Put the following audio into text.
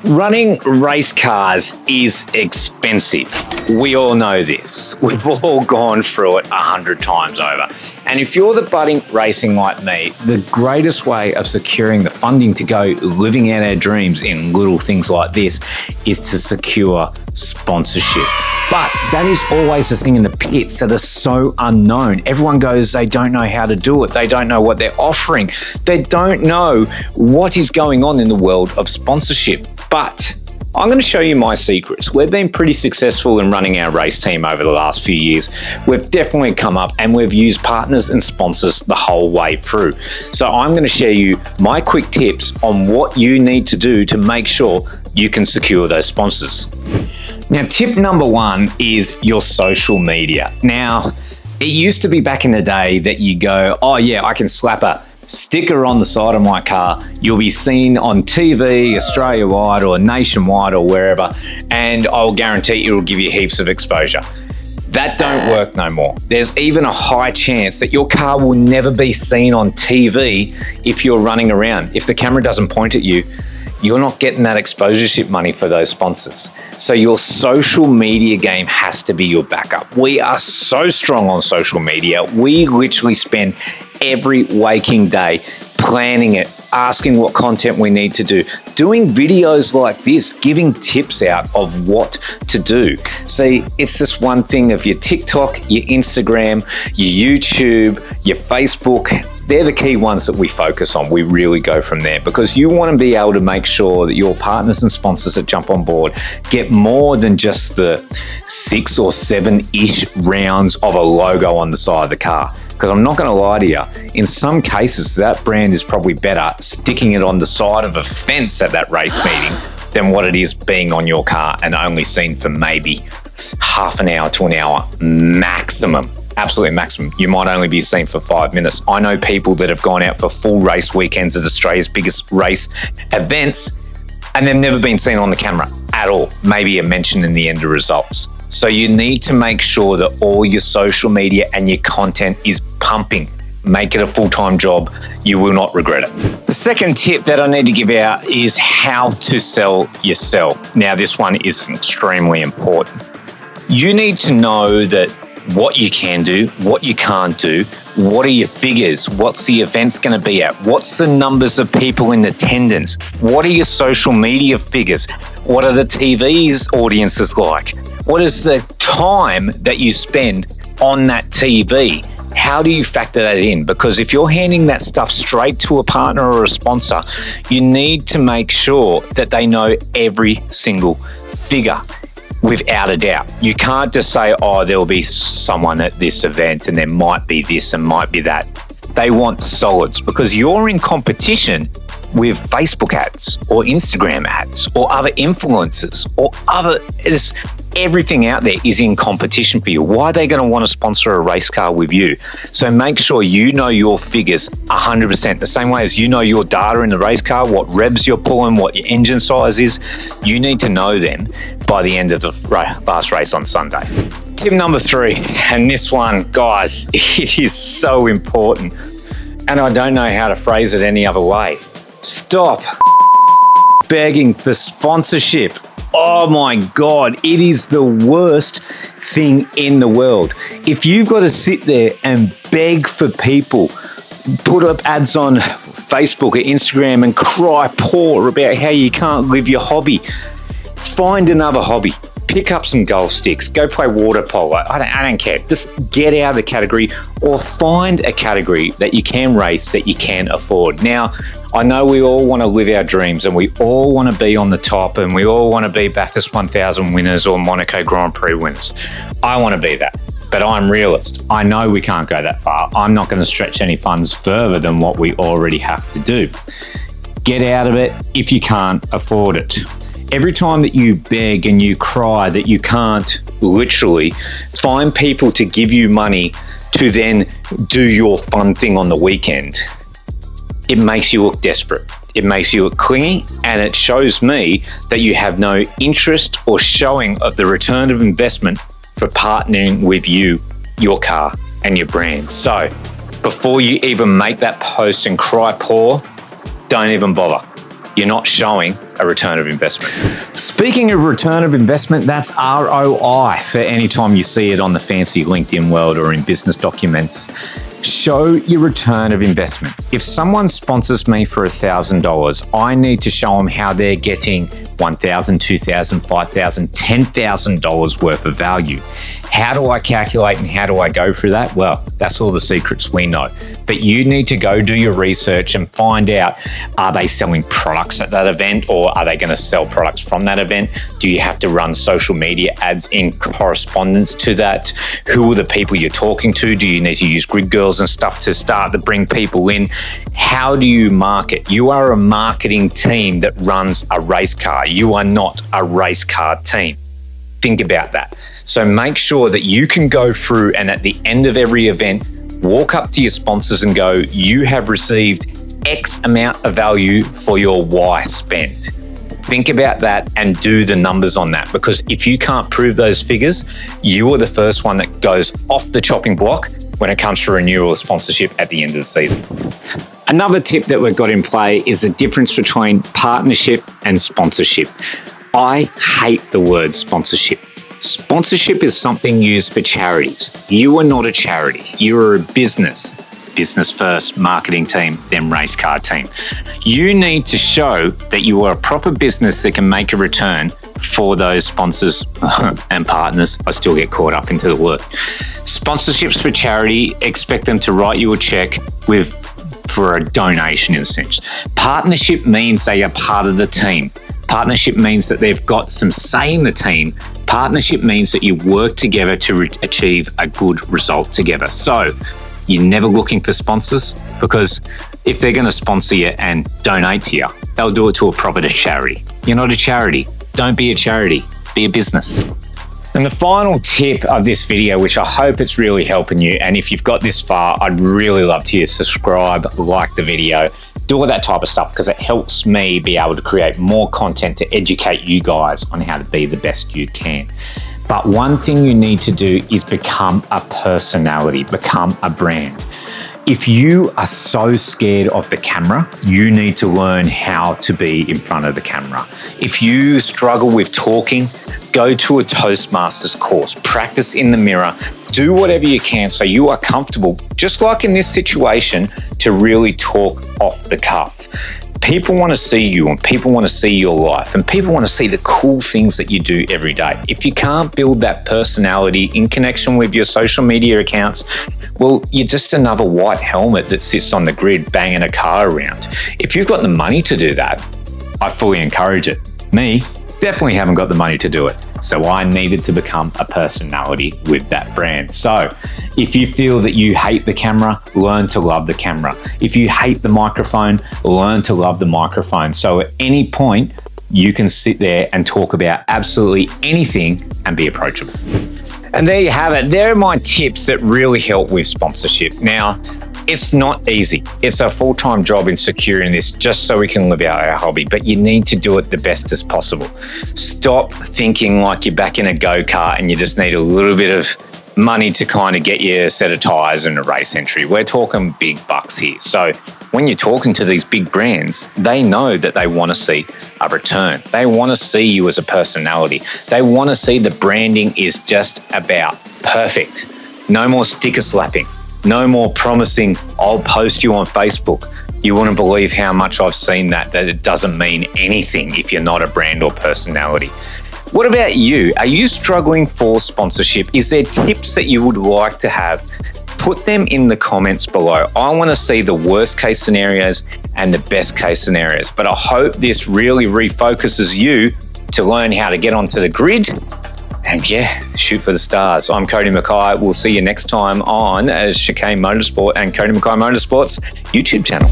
Running race cars is expensive. We all know this. We've all gone through it 100 times over. And if you're the budding racing like me, the greatest way of securing the funding to go living out our dreams in little things like this is to secure sponsorship. But that is always the thing in the pits that are so unknown. Everyone goes, they don't know how to do it. They don't know what they're offering. They don't know what is going on in the world of sponsorship. But I'm going to show you my secrets. We've been pretty successful in running our race team over the last few years. We've definitely come up and we've used partners and sponsors the whole way through. So I'm going to share you my quick tips on what you need to do to make sure you can secure those sponsors. Now, tip number one is your social media. Now, it used to be back in the day that you go, oh yeah, I can slap a sticker on the side of my car, you'll be seen on TV, Australia-wide or nationwide or wherever, and I'll guarantee it'll give you heaps of exposure. That don't work no more. There's even a high chance that your car will never be seen on TV if you're running around. If the camera doesn't point at you, you're not getting that exposureship money for those sponsors. So your social media game has to be your backup. We are so strong on social media. We literally spend every waking day planning it, asking what content we need to do, doing videos like this, giving tips out of what to do. See, it's this one thing of your TikTok, your Instagram, your YouTube, your Facebook. They're the key ones that we focus on. We really go from there because you want to be able to make sure that your partners and sponsors that jump on board get more than just the 6 or 7-ish rounds of a logo on the side of the car. Because I'm not going to lie to you, in some cases, that brand is probably better sticking it on the side of a fence at that race meeting than what it is being on your car and only seen for maybe half an hour to an hour maximum. Absolutely maximum. You might only be seen for 5 minutes. I know people that have gone out for full race weekends at Australia's biggest race events and they've never been seen on the camera at all. Maybe a mention in the end of results. So you need to make sure that all your social media and your content is pumping. Make it a full-time job. You will not regret it. The second tip that I need to give out is how to sell yourself. Now, this one is extremely important. You need to know that what you can do, what you can't do, what are your figures, what's the events going to be at, what's the numbers of people in attendance, what are your social media figures, what are the TV's audiences like, what is the time that you spend on that TV. How do you factor that in? Because if you're handing that stuff straight to a partner or a sponsor, you need to make sure that they know every single figure. Without a doubt. You can't just say, oh, there'll be someone at this event and there might be this and might be that. They want solids because you're in competition with Facebook ads or Instagram ads or other influencers or everything out there is in competition for you. Why are they going to want to sponsor a race car with you? So make sure you know your figures 100%. The same way as you know your data in the race car, what revs you're pulling, what your engine size is. You need to know them by the end of the last race on Sunday. Tip number 3, and this one, guys, it is so important. And I don't know how to phrase it any other way. Stop begging for sponsorship. Oh my God, it is the worst thing in the world. If you've got to sit there and beg for people, put up ads on Facebook or Instagram and cry poor about how you can't live your hobby, find another hobby. Pick up some golf sticks, go play water polo. I don't care. Just get out of the category or find a category that you can race that you can afford. Now, I know we all want to live our dreams and we all want to be on the top and we all want to be Bathurst 1000 winners or Monaco Grand Prix winners. I want to be that, but I'm realist. I know we can't go that far. I'm not going to stretch any funds further than what we already have to do. Get out of it if you can't afford it. Every time that you beg and you cry that you can't literally find people to give you money to then do your fun thing on the weekend, it makes you look desperate. It makes you look clingy, and it shows me that you have no interest or showing of the return of investment for partnering with you, your car, and your brand. So before you even make that post and cry poor, don't even bother. you're not showing a return of investment. Speaking of return of investment, that's ROI for any time you see it on the fancy LinkedIn world or in business documents. Show your return of investment. If someone sponsors me for $1,000, I need to show them how they're getting $1,000, $2,000, $5,000, $10,000 worth of value. How do I calculate and how do I go through that? Well, that's all the secrets we know. But you need to go do your research and find out, are they selling products at that event or are they going to sell products from that event? Do you have to run social media ads in correspondence to that? Who are the people you're talking to? Do you need to use grid girls and stuff to start to bring people in? How do you market? You are a marketing team that runs a race car. You are not a race car team. Think about that. So make sure that you can go through and at the end of every event, walk up to your sponsors and go, you have received X amount of value for your Y spend. Think about that and do the numbers on that, because if you can't prove those figures, you are the first one that goes off the chopping block when it comes to renewal of sponsorship at the end of the season. Another tip that we've got in play is the difference between partnership and sponsorship. I hate the word sponsorship. Sponsorship is something used for charities. You are not a charity. You are a business. Business first, marketing team, then race car team. You need to show that you are a proper business that can make a return for those sponsors and partners. I still get caught up into the word. Sponsorships for charity, expect them to write you a check for a donation in a sense. Partnership means they are part of the team. Partnership means that they've got some say in the team. Partnership means that you work together to achieve a good result together. So you're never looking for sponsors, because if they're going to sponsor you and donate to you, they'll do it to a proper charity. You're not a charity. Don't be a charity. Be a business. And the final tip of this video, which I hope it's really helping you, and if you've got this far, I'd really love to hear subscribe, like the video, do all that type of stuff, because it helps me be able to create more content to educate you guys on how to be the best you can. But one thing you need to do is become a personality, become a brand. If you are so scared of the camera, you need to learn how to be in front of the camera. If you struggle with talking, go to a Toastmasters course, practice in the mirror, do whatever you can so you are comfortable, just like in this situation, to really talk off the cuff. People want to see you and people want to see your life and people want to see the cool things that you do every day. If you can't build that personality in connection with your social media accounts, well, you're just another white helmet that sits on the grid banging a car around. If you've got the money to do that, I fully encourage it. Me, definitely haven't got the money to do it. So I needed to become a personality with that brand. So if you feel that you hate the camera, learn to love the camera. If you hate the microphone, learn to love the microphone. So at any point, you can sit there and talk about absolutely anything and be approachable. And there you have it. There are my tips that really help with sponsorship. Now, it's not easy. It's a full-time job in securing this just so we can live out our hobby, but you need to do it the best as possible. Stop thinking like you're back in a go-kart and you just need a little bit of money to kind of get you a set of tires and a race entry. We're talking big bucks here. So when you're talking to these big brands, they know that they want to see a return. They want to see you as a personality. They want to see the branding is just about perfect. No more sticker slapping. No more promising, I'll post you on Facebook. You wouldn't believe how much I've seen that it doesn't mean anything if you're not a brand or personality. What about you? Are you struggling for sponsorship? Is there tips that you would like to have? Put them in the comments below. I want to see the worst case scenarios and the best case scenarios. But I hope this really refocuses you to learn how to get onto the grid and shoot for the stars. I'm Cody McKay. We'll see you next time on Chicane Motorsport and Cody McKay Motorsports YouTube channel.